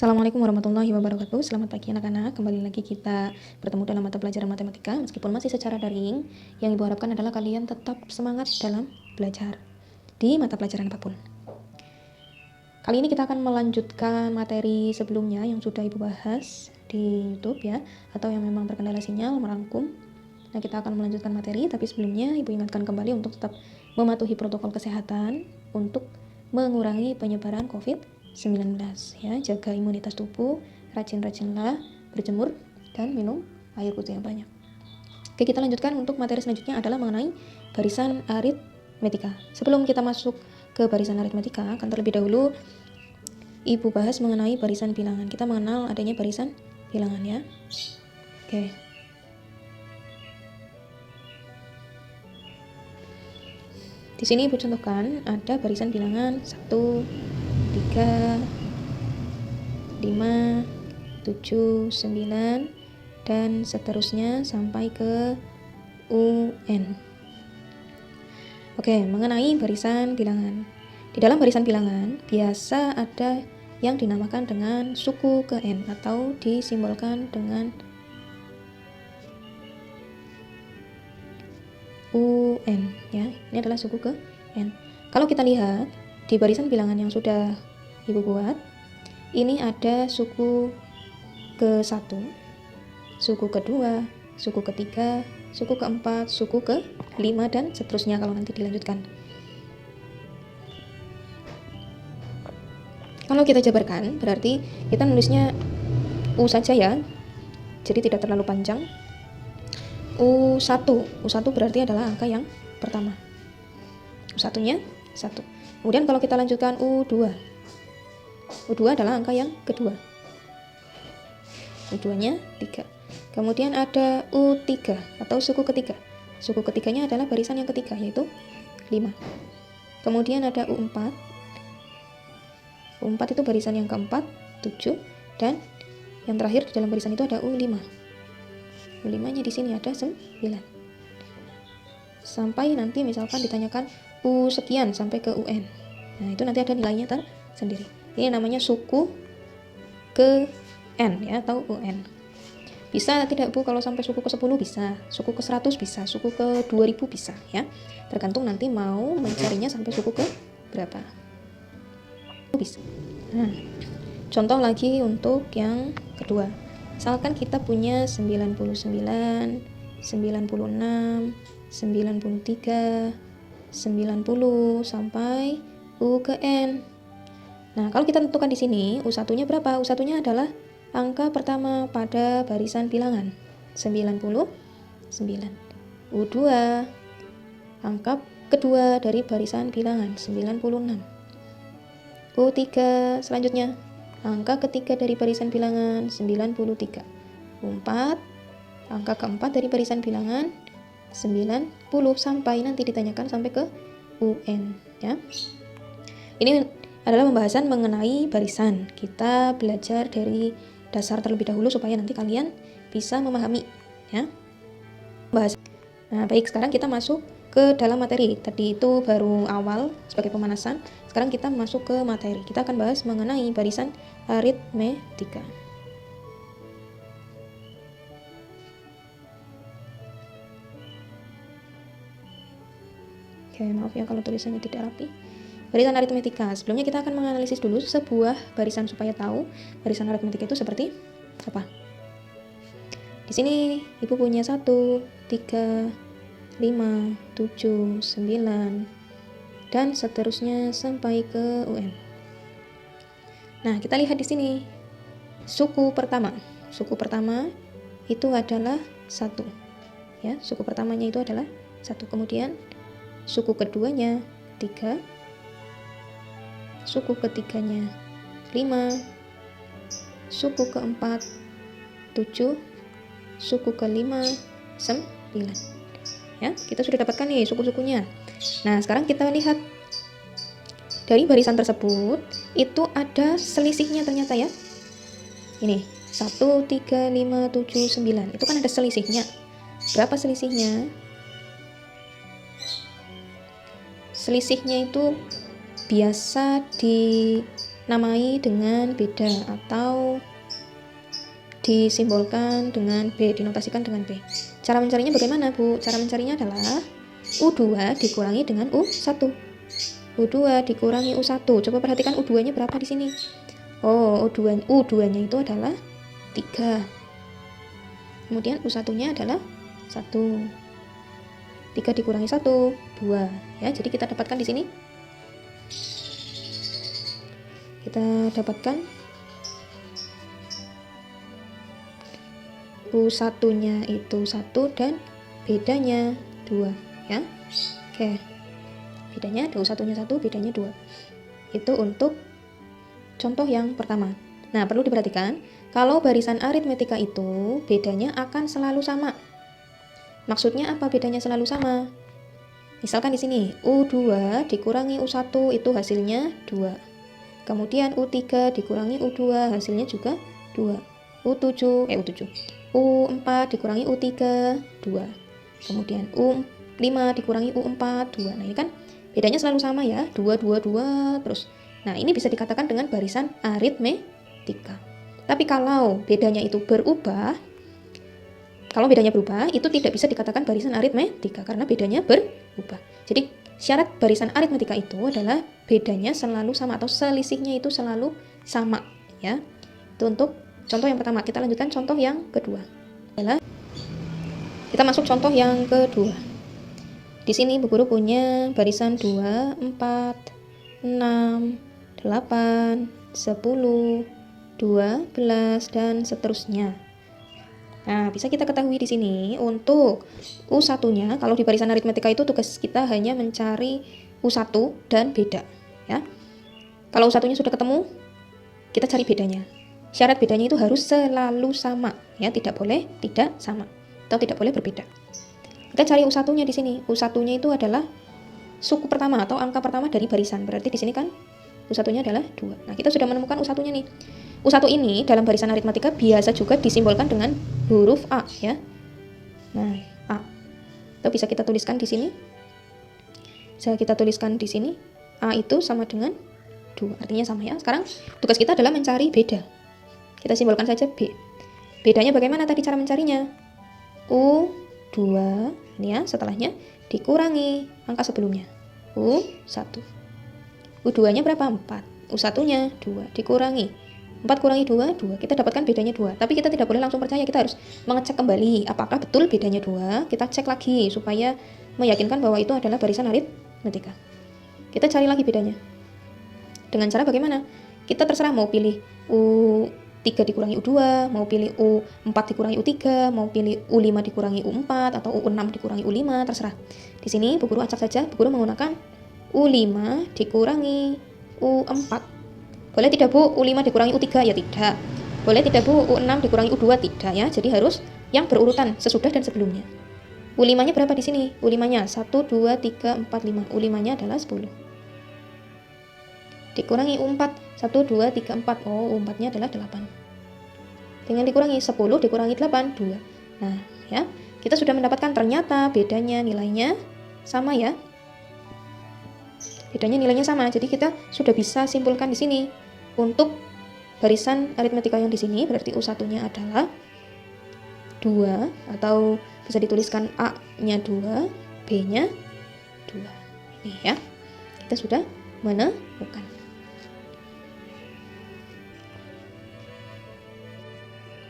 Assalamualaikum warahmatullahi wabarakatuh. Selamat pagi anak-anak. Kembali lagi kita bertemu dalam mata pelajaran matematika. Meskipun masih secara daring, yang ibu harapkan adalah kalian tetap semangat dalam belajar di mata pelajaran apapun. Kali ini kita akan melanjutkan materi sebelumnya yang sudah ibu bahas di YouTube ya, atau yang memang terkendala sinyal merangkum. Nah, kita akan melanjutkan materi, tapi sebelumnya ibu ingatkan kembali untuk tetap mematuhi protokol kesehatan untuk mengurangi penyebaran COVID-19 ya, jaga imunitas tubuh, rajin-rajinlah berjemur dan minum air putih yang banyak. Oke, kita lanjutkan untuk materi selanjutnya adalah mengenai barisan aritmetika. Sebelum kita masuk ke barisan aritmetika, akan terlebih dahulu ibu bahas mengenai barisan bilangan. Kita mengenal adanya barisan bilangan ya. Oke. Di sini ibu contohkan ada barisan bilangan 1, 3, 5, 7, 9, dan seterusnya sampai ke UN. Oke, mengenai barisan bilangan. Di dalam barisan bilangan, biasa ada yang dinamakan dengan suku ke N atau disimbolkan dengan UN ya. Ini adalah suku ke N. Kalau kita lihat di barisan bilangan yang sudah ibu buat, ini ada suku ke-1, suku kedua, suku ketiga, suku keempat, suku ke-5 dan seterusnya kalau nanti dilanjutkan. Kalau kita jabarkan berarti kita nulisnya U saja ya. Jadi tidak terlalu panjang. U1 berarti adalah angka yang pertama. U1-nya 1. Kemudian kalau kita lanjutkan U2 adalah angka yang kedua. U2-nya 3. Kemudian ada U3 atau suku ketiga. Suku ketiganya adalah barisan yang ketiga yaitu 5. Kemudian ada U4. U4 itu barisan yang keempat 7 dan yang terakhir di dalam barisan itu ada U5. U5-nya di sini ada 9. Sampai nanti misalkan ditanyakan U sekian sampai ke UN. Nah, itu nanti ada nilainya tersendiri. Ini namanya suku ke N ya, atau UN. Bisa tidak Bu kalau sampai suku ke-10 bisa, suku ke-100 bisa, suku ke-2000 bisa ya. Tergantung nanti mau mencarinya sampai suku ke berapa. Bisa. Nah, contoh lagi untuk yang kedua. Misalkan kita punya 99, 96, 93, 90 sampai U ke N. Nah, kalau kita tentukan di sini U1-nya berapa? U1-nya adalah angka pertama pada barisan bilangan 99. U2 angka kedua dari barisan bilangan 96. U3 selanjutnya angka ketiga dari barisan bilangan 93. U4 angka keempat dari barisan bilangan 90 sampai nanti ditanyakan sampai ke UN ya. Ini adalah pembahasan mengenai barisan. Kita belajar dari dasar terlebih dahulu supaya nanti kalian bisa memahami ya. Nah, baik, sekarang kita masuk ke dalam materi. Tadi itu baru awal sebagai pemanasan. Sekarang kita masuk ke materi. Kita akan bahas mengenai barisan aritmetika. Oke, maaf ya kalau tulisannya tidak rapi. Barisan aritmetika. Sebelumnya kita akan menganalisis dulu sebuah barisan supaya tahu barisan aritmetika itu seperti apa. Di sini ibu punya 1, 3, 5, 7, 9 dan seterusnya sampai ke UN. Nah, kita lihat di sini suku pertama. Suku pertama itu adalah 1. Ya, suku pertamanya itu adalah 1. Kemudian suku keduanya 3. Suku ketiganya 5. Suku keempat 7. Suku kelima 9. Ya, kita sudah dapatkan nih suku-sukunya. Nah, sekarang kita lihat dari barisan tersebut itu ada selisihnya ternyata ya. Ini 1, 3, 5, 7, 9. Itu kan ada selisihnya. Berapa selisihnya? Selisihnya itu biasa namai dengan beda atau disimbolkan dengan B, dinotasikan dengan B. Cara mencarinya bagaimana, Bu? Cara mencarinya adalah U2 dikurangi dengan U1. U2 dikurangi U1. Coba perhatikan U2-nya berapa di sini? Oh, U2-nya itu adalah 3. Kemudian U1-nya adalah 1. 3 dikurangi 1, 2. Ya, jadi kita dapatkan di sini. Kita dapatkan U1-nya itu 1 dan bedanya 2, ya. Oke. Bedanya ada U1-nya 1, bedanya 2. Itu untuk contoh yang pertama. Nah, perlu diperhatikan, kalau barisan aritmetika itu bedanya akan selalu sama. Maksudnya apa bedanya selalu sama? Misalkan di sini U2 dikurangi U1 itu hasilnya 2. Kemudian U3 dikurangi U2 hasilnya juga 2. U4 dikurangi U3 2. Kemudian U5 dikurangi U4 2. Nah, ini kan bedanya selalu sama ya, 2 2 2 terus. Nah, ini bisa dikatakan dengan barisan aritmetika. Tapi kalau bedanya itu berubah, itu tidak bisa dikatakan barisan aritmetika karena bedanya berubah. Jadi syarat barisan aritmetika itu adalah bedanya selalu sama atau selisihnya itu selalu sama, ya. Itu untuk contoh yang pertama. Kita lanjutkan contoh yang kedua. Kita masuk contoh yang kedua. Di sini Bu Guru punya barisan 2, 4, 6, 8, 10, 12 dan seterusnya. Nah, bisa kita ketahui di sini untuk U1-nya, kalau di barisan aritmetika itu tugas kita hanya mencari U1 dan beda, ya. Kalau U1-nya sudah ketemu, kita cari bedanya. Syarat bedanya itu harus selalu sama, ya, tidak boleh tidak sama atau tidak boleh berbeda. Kita cari U1-nya di sini. U1-nya itu adalah suku pertama atau angka pertama dari barisan. Berarti di sini kan U1-nya adalah 2. Nah, kita sudah menemukan U1-nya nih. U1 ini dalam barisan aritmatika biasa juga disimbolkan dengan huruf A, ya. Nah, A. Itu bisa kita tuliskan di sini. Bisa kita tuliskan di sini. A itu sama dengan 2. Artinya sama, ya. Sekarang tugas kita adalah mencari beda. Kita simbolkan saja B. Bedanya bagaimana tadi cara mencarinya? U2, ini ya, setelahnya dikurangi angka sebelumnya. U1. U2-nya berapa? 4. U1-nya 2 dikurangi 4 kurangi 2, 2. Kita dapatkan bedanya 2. Tapi kita tidak boleh langsung percaya. Kita harus mengecek kembali apakah betul bedanya 2. Kita cek lagi supaya meyakinkan bahwa itu adalah barisan aritmetika. Kita cari lagi bedanya. Dengan cara bagaimana? Kita terserah mau pilih U3 dikurangi U2, mau pilih U4 dikurangi U3, mau pilih U5 dikurangi U4 atau U6 dikurangi U5, terserah. Di sini Bu Guru acak saja. Bu Guru menggunakan U5 dikurangi U4. Boleh tidak Bu U5 dikurangi U3? Ya tidak. Boleh tidak Bu U6 dikurangi U2? Tidak, ya. Jadi harus yang berurutan sesudah dan sebelumnya. U5-nya berapa di sini? U5-nya 1 2 3 4 5. U5-nya adalah 10. Dikurangi U4 1 2 3 4. Oh, U4-nya adalah 8. Dengan dikurangi 10 dikurangi 8 2. Nah, ya. Kita sudah mendapatkan ternyata bedanya nilainya sama, ya. Bedanya nilainya sama. Jadi kita sudah bisa simpulkan di sini. Untuk barisan aritmetika yang di sini berarti U1-nya adalah 2 atau bisa dituliskan A-nya 2, B-nya 2. Ini, ya. Kita sudah menemukan.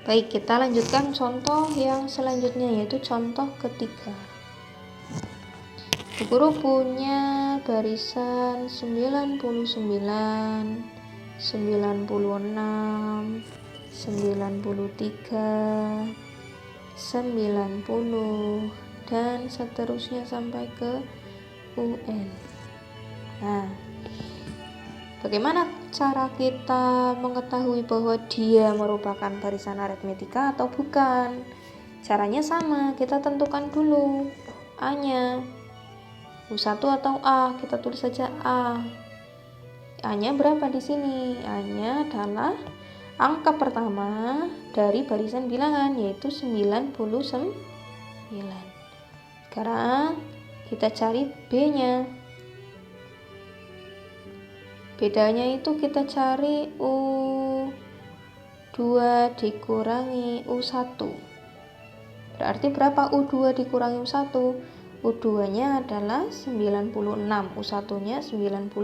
Baik, kita lanjutkan contoh yang selanjutnya, yaitu contoh ketiga. Bu Guru punya barisan 99, 96, 93, 90 dan seterusnya sampai ke UN. Nah, bagaimana cara kita mengetahui bahwa dia merupakan barisan aritmetika atau bukan? Caranya sama, kita tentukan dulu A-nya. U1 atau A, kita tulis saja A. A-nya berapa di sini? A-nya adalah angka pertama dari barisan bilangan, yaitu 99. Sekarang kita cari B-nya. B Bedanya itu kita cari U2 dikurangi U1. Berarti berapa U2 dikurangi U1? U2-nya adalah 96, U1-nya 99.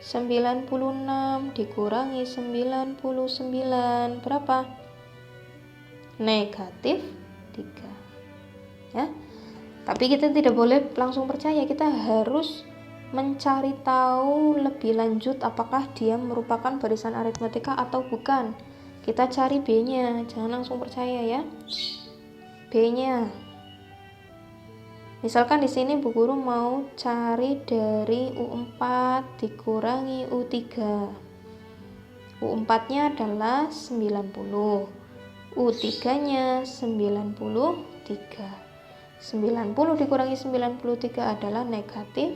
96 dikurangi 99 berapa? Negatif 3. Ya. Tapi kita tidak boleh langsung percaya, kita harus mencari tahu lebih lanjut apakah dia merupakan barisan aritmetika atau bukan. Kita cari B-nya, jangan langsung percaya ya. B-nya. Misalkan di sini Bu Guru mau cari dari U4 dikurangi U3. U4-nya adalah 90. U3-nya 93. 90 dikurangi 93 adalah negatif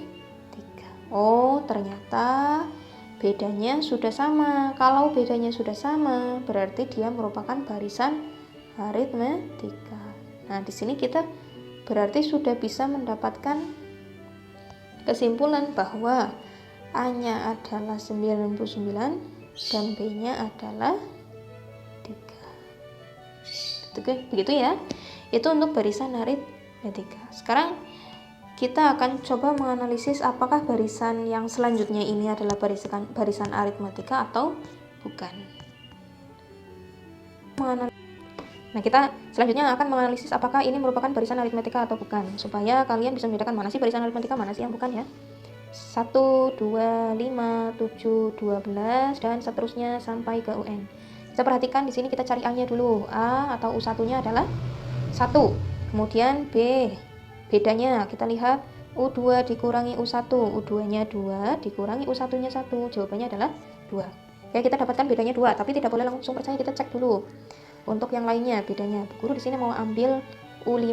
3. Oh, ternyata bedanya sudah sama. Kalau bedanya sudah sama, berarti dia merupakan barisan aritmetika. Nah, di sini kita berarti sudah bisa mendapatkan kesimpulan bahwa A-nya adalah 99 dan B-nya adalah 3. Begitu ya. Itu untuk barisan aritmetika. Sekarang kita akan coba menganalisis apakah barisan yang selanjutnya ini adalah barisan aritmetika atau bukan. Nah, kita selanjutnya akan menganalisis apakah ini merupakan barisan aritmetika atau bukan, supaya kalian bisa membedakan mana sih barisan aritmetika, mana sih yang bukan ya. 1, 2, 5, 7, 12 dan seterusnya sampai ke UN. Kita perhatikan di sini, kita cari A-nya dulu. A atau U1-nya adalah 1. Kemudian B, bedanya kita lihat U2 dikurangi U1, U2-nya 2 dikurangi U1-nya 1, jawabannya adalah 2. Ya, kita dapatkan bedanya 2, tapi tidak boleh langsung percaya, kita cek dulu. Untuk yang lainnya bedanya, Bu Guru di sini mau ambil U5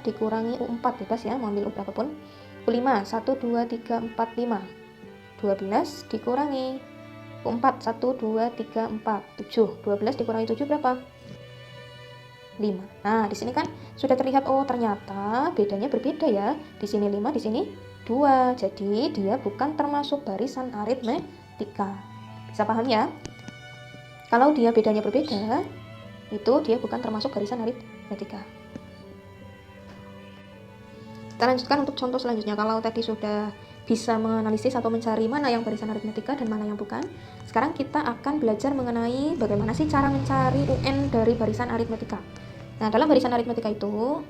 dikurangi U4, bebas ya, mau ambil U berapapun. U5 1 2 3 4 5. 12 dikurangi U4 1 2 3 4 7. 12 dikurangi 7 berapa? 5. Nah, di sini kan sudah terlihat, oh ternyata bedanya berbeda ya. Di sini 5, di sini 2. Jadi dia bukan termasuk barisan aritmetika. Bisa paham ya? Kalau dia bedanya berbeda, itu dia bukan termasuk barisan aritmetika. Kita lanjutkan untuk contoh selanjutnya. Kalau tadi sudah bisa menganalisis atau mencari mana yang barisan aritmetika dan mana yang bukan, sekarang kita akan belajar mengenai bagaimana sih cara mencari UN dari barisan aritmetika. Nah, dalam barisan aritmetika itu,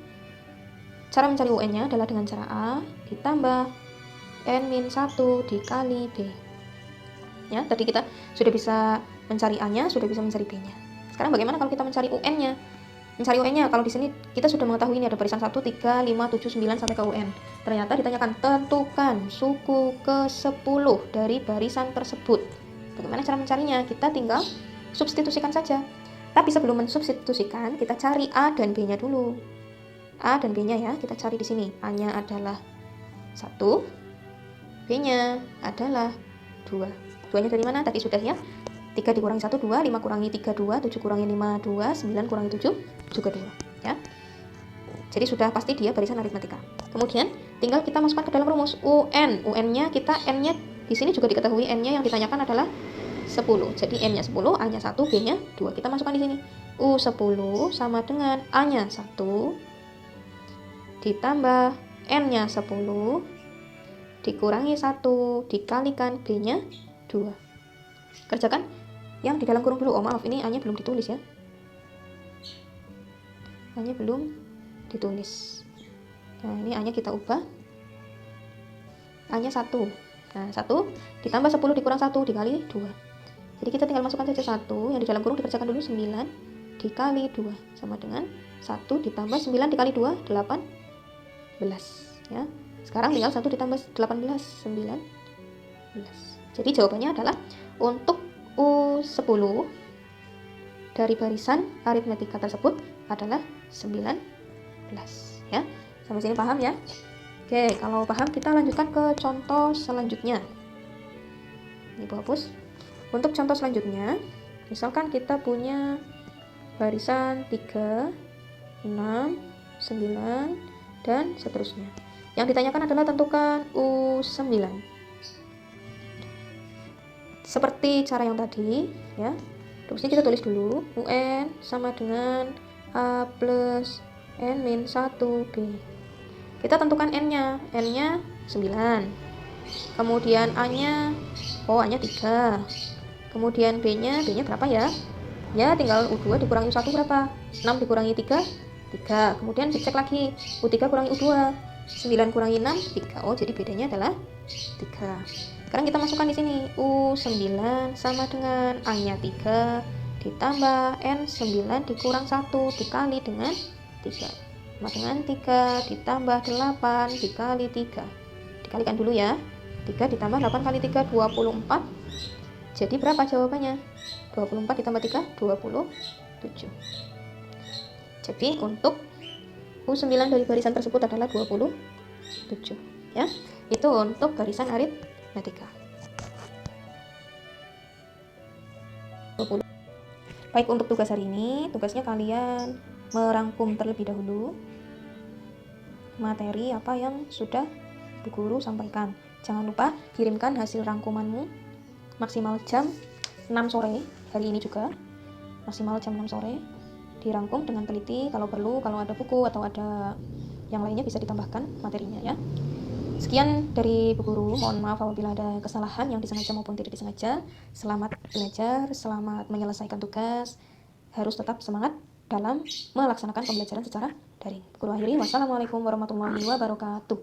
cara mencari UN-nya adalah dengan cara A ditambah N-1 dikali B. Ya, tadi kita sudah bisa mencari A-nya, sudah bisa mencari B-nya. Sekarang bagaimana kalau kita mencari UN-nya? Mencari UN-nya, kalau di sini kita sudah mengetahui ini ada barisan 1, 3, 5, 7, 9 sampai ke UN. Ternyata ditanyakan tentukan suku ke-10 dari barisan tersebut. Bagaimana cara mencarinya? Kita tinggal substitusikan saja. Tapi sebelum mensubstitusikan, kita cari A dan B-nya dulu. A dan B-nya ya, kita cari di sini. A-nya adalah 1, B-nya adalah 2. 2-nya dari mana? Tadi sudah ya. 3 dikurangi 1, 2, 5 kurangi 3, 2, 7 kurangi 5, 2, 9 kurangi 7, juga 2. Ya. Jadi sudah pasti dia barisan aritmetika. Kemudian tinggal kita masukkan ke dalam rumus UN. UN-nya kita, N-nya di sini juga diketahui, N-nya yang ditanyakan adalah 10. Jadi N-nya 10, A-nya 1, B-nya 2. Kita masukkan di sini. U10 sama dengan A-nya 1 ditambah N-nya 10 dikurangi 1 dikalikan B-nya 2. Kerjakan yang di dalam kurung dulu. Oh maaf, ini A-nya belum ditulis ya. A-nya belum ditulis. Nah, ini A-nya kita ubah. A-nya 1. Nah, 1 ditambah 10 dikurang 1 dikali 2. Jadi kita tinggal masukkan saja 1, yang di dalam kurung dikerjakan dulu, 9 dikali 2 sama dengan 1 ditambah 9 dikali 2, 18 ya. Sekarang tinggal 1 ditambah 18, 19. Jadi jawabannya adalah untuk U10 dari barisan aritmetika tersebut adalah 19 ya. Sampai sini paham ya? Oke, kalau paham kita lanjutkan ke contoh selanjutnya. Ini Bu hapus. Untuk contoh selanjutnya, misalkan kita punya barisan 3, 6, 9, dan seterusnya. Yang ditanyakan adalah tentukan U9. seperti cara yang tadi ya. Terusnya kita tulis dulu UN sama dengan A plus N min 1B. Kita tentukan N-nya 9, kemudian A-nya 3, kemudian B-nya berapa ya? Ya tinggal U2 dikurangi U1 berapa? 6 dikurangi 3, 3. Kemudian dicek lagi, U3 kurangi U2, 9 kurangi 6, 3. Oh, jadi bedanya adalah 3. Sekarang kita masukkan di sini U9 sama dengan A-nya 3 ditambah N9 dikurang 1 dikali dengan 3 sama dengan 3 ditambah 8 dikali 3. Dikalikan dulu ya. 3 ditambah 8 kali 3 24. Jadi berapa jawabannya? 24 ditambah 3 27. Jadi untuk U9 dari barisan tersebut adalah 27 ya. Itu untuk barisan aritmetika. 20. Baik, untuk tugas hari ini, tugasnya kalian merangkum terlebih dahulu materi apa yang sudah Bu Guru sampaikan. Jangan lupa kirimkan hasil rangkumanmu maksimal jam 6 sore hari ini juga. Maksimal jam 6 sore dirangkum dengan teliti. Kalau perlu, kalau ada buku atau ada yang lainnya bisa ditambahkan materinya ya. Sekian dari Bu Guru, mohon maaf apabila ada kesalahan yang disengaja maupun tidak disengaja. Selamat belajar, selamat menyelesaikan tugas. Harus tetap semangat dalam melaksanakan pembelajaran secara daring. Bu Guru akhiri, wassalamualaikum warahmatullahi wabarakatuh.